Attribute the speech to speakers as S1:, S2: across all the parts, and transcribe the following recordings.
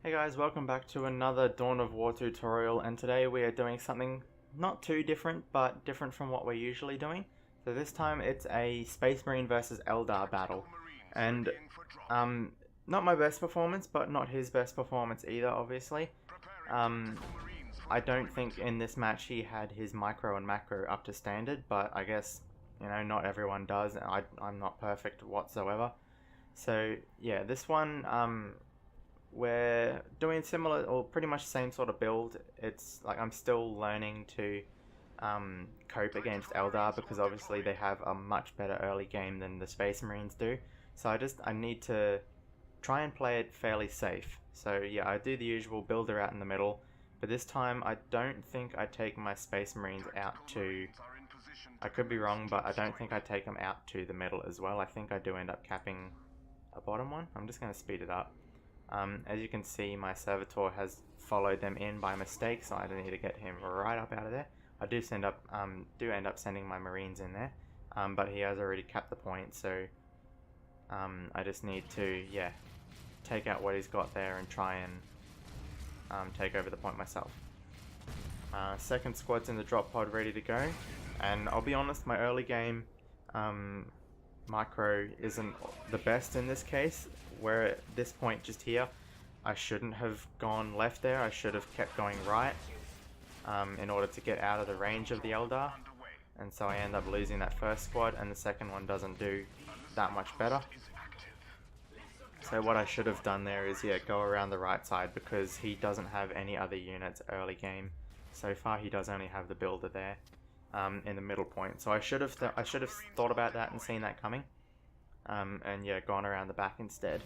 S1: Hey guys, welcome back to another Dawn of War tutorial, and today we are doing something not too different, but different from what we're usually doing. So this time it's a Space Marine versus Eldar battle, and not my best performance, but not his best performance either, obviously. I don't think in this match he had his micro and macro up to standard, but I guess, you know, not everyone does, and I'm not perfect whatsoever. So yeah, this one, we're doing similar or pretty much the same sort of build. It's like I'm still learning to cope against Eldar because obviously they have a much better early game than the Space Marines do. So I need to try and play it fairly safe. So yeah, I do the usual builder out in the middle, but this time I don't think I take my Space Marines out to... I could be wrong, but I don't think I take them out to the middle as well. I think I do end up capping a bottom one. I'm just going to speed it up. As you can see, my servitor has followed them in by mistake, so I need to get him right up out of there. I do end up sending my Marines in there, but he has already capped the point, so I just need to, yeah, take out what he's got there and try and take over the point myself. Second squad's in the drop pod ready to go, and I'll be honest, my early game micro isn't the best in this case, where at this point just here I shouldn't have gone left there. I should have kept going right in order to get out of the range of the Eldar, and so I end up losing that first squad, and the second one doesn't do that much better. So what I should have done there is, yeah, go around the right side, because he doesn't have any other units early game. So far he does only have the builder there in the middle point, so I should have thought about that and seen that coming, and yeah, gone around the back instead.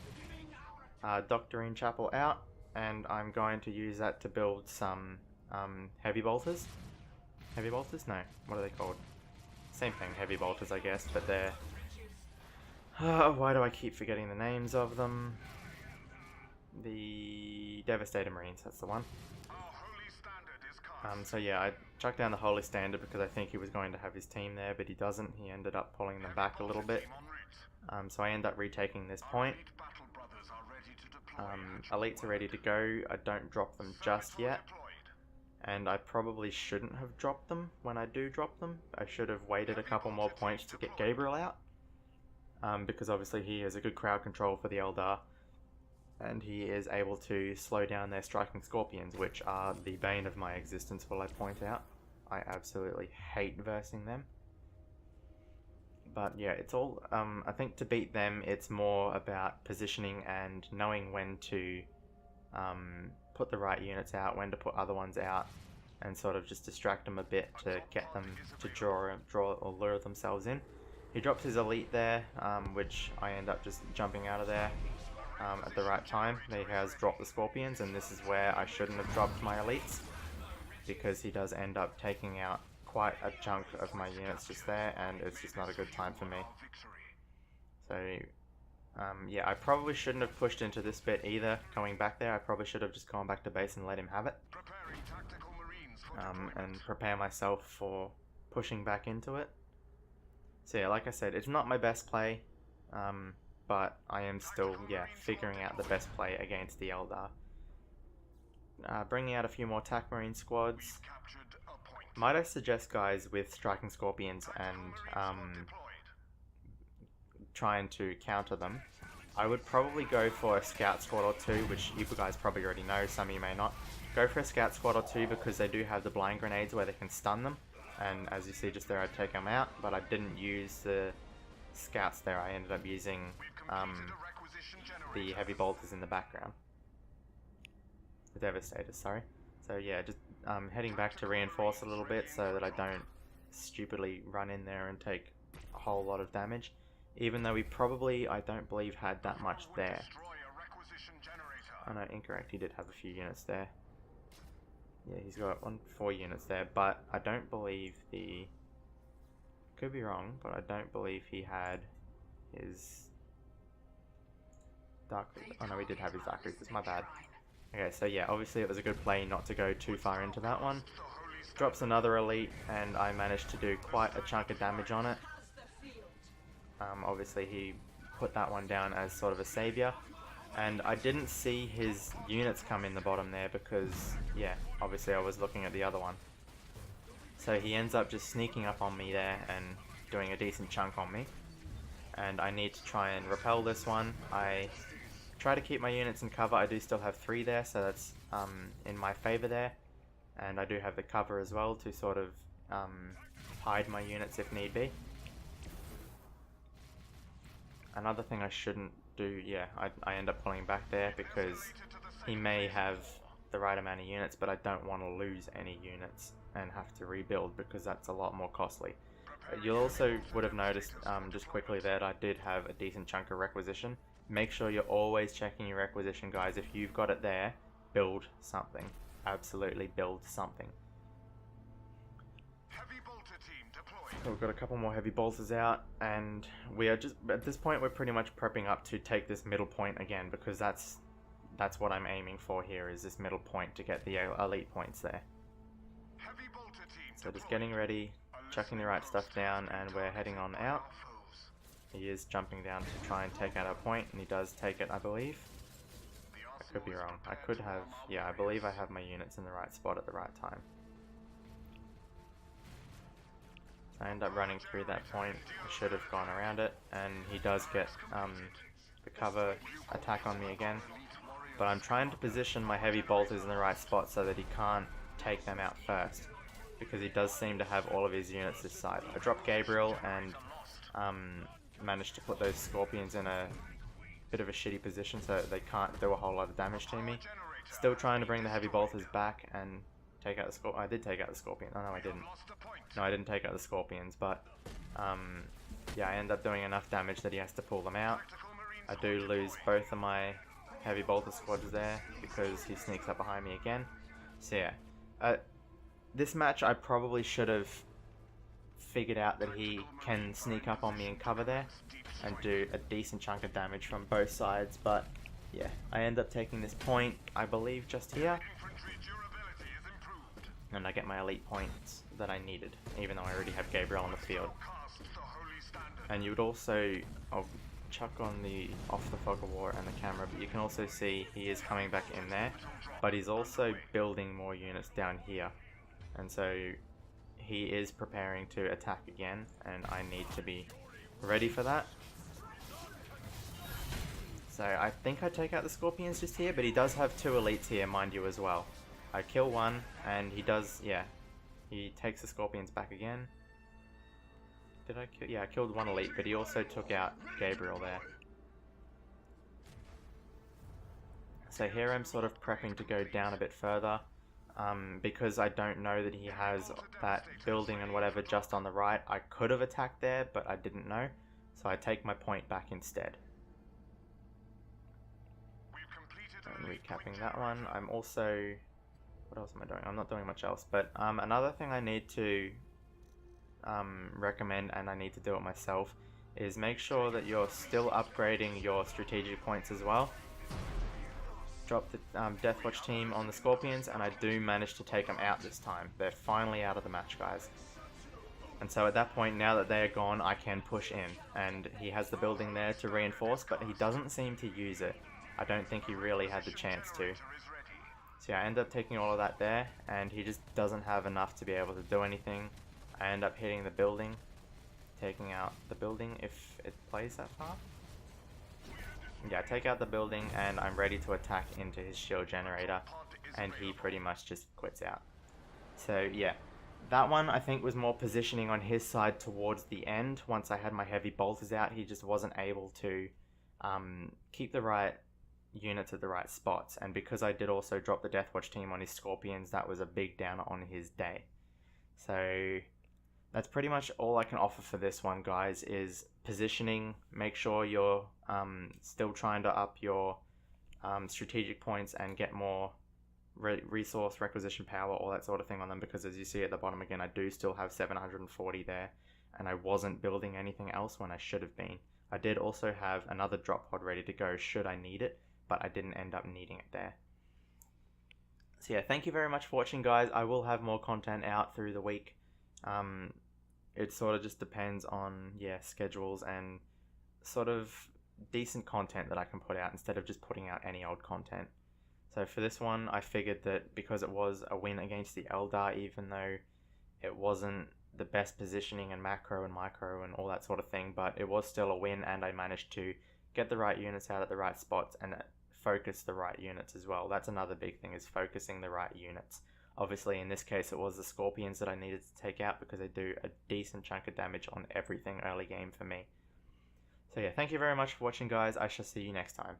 S1: Doctrine Chapel out, and I'm going to use that to build some heavy bolters. Heavy bolters? No, what are they called? Same thing, heavy bolters, I guess, but they're... why do I keep forgetting the names of them? The Devastator Marines, that's the one. So yeah, I chucked down the Holy Standard because I think he was going to have his team there, but he doesn't. He ended up pulling them back a little bit. So I end up retaking this point. Elites are ready to go. I don't drop them just yet. And I probably shouldn't have dropped them when I do drop them. I should have waited a couple more points to get Gabriel out. Because obviously he has a good crowd control for the Eldar, and he is able to slow down their striking scorpions, which are the bane of my existence, will I point out. I absolutely hate versing them. But yeah, it's all, I think to beat them, it's more about positioning and knowing when to put the right units out, when to put other ones out, and sort of just distract them a bit to get them to draw or lure themselves in. He drops his elite there, which I end up just jumping out of there at the right time. He has dropped the scorpions, and this is where I shouldn't have dropped my elites, because he does end up taking out quite a chunk of my units just there, and it's just not a good time for me. So yeah, I probably shouldn't have pushed into this bit either, going back there. I probably should have just gone back to base and let him have it, and prepare myself for pushing back into it. So yeah, like I said, it's not my best play, but I am still, yeah, figuring out the best play against the Eldar. Bringing out a few more TAC Marine squads. Might I suggest, guys, with striking scorpions and trying to counter them, I would probably go for a scout squad or two, which you guys probably already know, some of you may not. Go for a scout squad or two because they do have the blind grenades where they can stun them, and as you see just there, I take them out, but I didn't use the scouts there. I ended up using the heavy bolters in the background. The Devastators, sorry. So yeah, just heading back to reinforce a little bit so that I don't stupidly run in there and take a whole lot of damage. Even though we probably, I don't believe, had that much there. Oh no, incorrect, he did have a few units there. Yeah, he's got 4 units there, but I don't believe the... Could be wrong, but I don't believe he had his Dark Reapers. Oh no, he did have his Dark Reapers, my bad. Okay, so yeah, obviously it was a good play not to go too far into that one. Drops another elite, and I managed to do quite a chunk of damage on it. Obviously he put that one down as sort of a savior, And I didn't see his units come in the bottom there because, yeah, obviously I was looking at the other one. So he ends up just sneaking up on me there and doing a decent chunk on me. And I need to try and repel this one. I try to keep my units in cover. I do still have 3 there, so that's in my favor there. And I do have the cover as well to sort of hide my units if need be. Another thing I shouldn't do, yeah, I end up pulling back there because he may have the right amount of units, but I don't want to lose any units and have to rebuild because that's a lot more costly. You also would have noticed just quickly that I did have a decent chunk of requisition. Make sure you're always checking your requisition, guys. If you've got it there, build something. Absolutely build something. So we've got a couple more heavy bolters out, and we are just, at this point, we're pretty much prepping up to take this middle point again, because that's what I'm aiming for here, is this middle point to get the elite points there. So just getting ready, chucking the right stuff down, and we're heading on out. He is jumping down to try and take out our point, and he does take it, I believe. I could be wrong. I could have, yeah, I believe I have my units in the right spot at the right time. I end up running through that point. I should have gone around it, and he does get the cover attack on me again. But I'm trying to position my heavy bolters in the right spot so that he can't take them out first, because he does seem to have all of his units this side. I dropped Gabriel and managed to put those scorpions in a bit of a shitty position so that they can't do a whole lot of damage to me. Still trying to bring the heavy bolters back and take out the scorpion. I did take out the scorpion. Oh no, I didn't. No, I didn't take out the scorpions, but yeah, I end up doing enough damage that he has to pull them out. I do lose both of my heavy bolter squads there because he sneaks up behind me again. So yeah, this match I probably should have figured out that he can sneak up on me and cover there and do a decent chunk of damage from both sides, but yeah, I end up taking this point, I believe, just here. And I get my elite points that I needed, even though I already have Gabriel on the field. And you would also, I'll chuck on the off the fog of war and the camera, but you can also see he is coming back in there, but he's also building more units down here. And so he is preparing to attack again, and I need to be ready for that. So I think I take out the scorpions just here, but he does have 2 elites here, mind you, as well. I kill one, and he does, yeah, he takes the scorpions back again. Did I kill? Yeah, I killed 1 elite, but he also took out Gabriel there. So here I'm sort of prepping to go down a bit further, because I don't know that he has that building and whatever just on the right. I could have attacked there, but I didn't know, so I take my point back instead. And recapping that one, I'm also... what else am I doing? I'm not doing much else, but another thing I need to recommend, and I need to do it myself, is make sure that you're still upgrading your strategic points as well. Drop the Deathwatch team on the Scorpions, and I do manage to take them out this time. They're finally out of the match, guys. And so at that point, now that they are gone, I can push in, and he has the building there to reinforce, but he doesn't seem to use it. I don't think he really had the chance to. So yeah, I end up taking all of that there, and he just doesn't have enough to be able to do anything. I end up hitting the building, taking out the building if it plays that far. Yeah, I take out the building, and I'm ready to attack into his shield generator, and he pretty much just quits out. So yeah, that one I think was more positioning on his side towards the end. Once I had my heavy bolters out, he just wasn't able to keep the right units at the right spots, and because I did also drop the Deathwatch team on his Scorpions, that was a big downer on his day. So that's pretty much all I can offer for this one, guys, is positioning. Make sure you're still trying to up your strategic points and get more resource requisition power, all that sort of thing on them, because as you see at the bottom again, I do still have 740 there, and I wasn't building anything else when I should have been. I did also have another drop pod ready to go should I need it, but I didn't end up needing it there. So yeah, thank you very much for watching, guys. I will have more content out through the week. It sort of just depends on, yeah, schedules and sort of decent content that I can put out instead of just putting out any old content. So for this one, I figured that because it was a win against the Eldar, even though it wasn't the best positioning and macro and micro and all that sort of thing, but it was still a win, and I managed to get the right units out at the right spots and focus the right units as well. That's another big thing, is focusing the right units. Obviously in this case it was the Scorpions that I needed to take out because they do a decent chunk of damage on everything early game for me. So yeah, thank you very much for watching, guys. I shall see you next time.